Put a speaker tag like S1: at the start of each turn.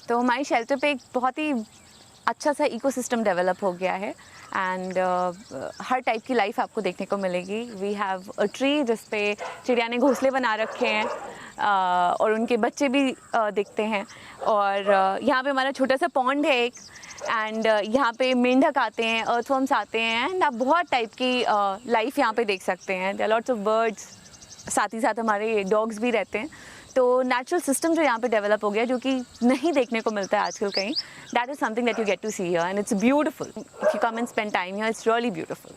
S1: तो हमारी शेल्टर पे एक बहुत ही अच्छा सा इकोसिस्टम डेवलप हो गया है एंड हर टाइप की लाइफ आपको देखने को मिलेगी। वी हैव अ ट्री जिस पे चिड़िया ने घोंसले बना रखे हैं और उनके बच्चे भी दिखते हैं। और यहाँ पे हमारा छोटा सा पॉन्ड है एक एंड यहाँ पे मेंढक आते हैं, अर्थवर्म्स आते हैं एंड आप बहुत टाइप की लाइफ यहाँ पे देख सकते हैं। There are lots of birds, साथ ही साथ हमारे डॉग्स भी रहते हैं। तो नेचुरल सिस्टम जो यहाँ पे डेवलप हो गया जो कि नहीं देखने को मिलता है आजकल कहीं, that is something that you get to see here and it's beautiful. If you come and spend time here, it's really beautiful.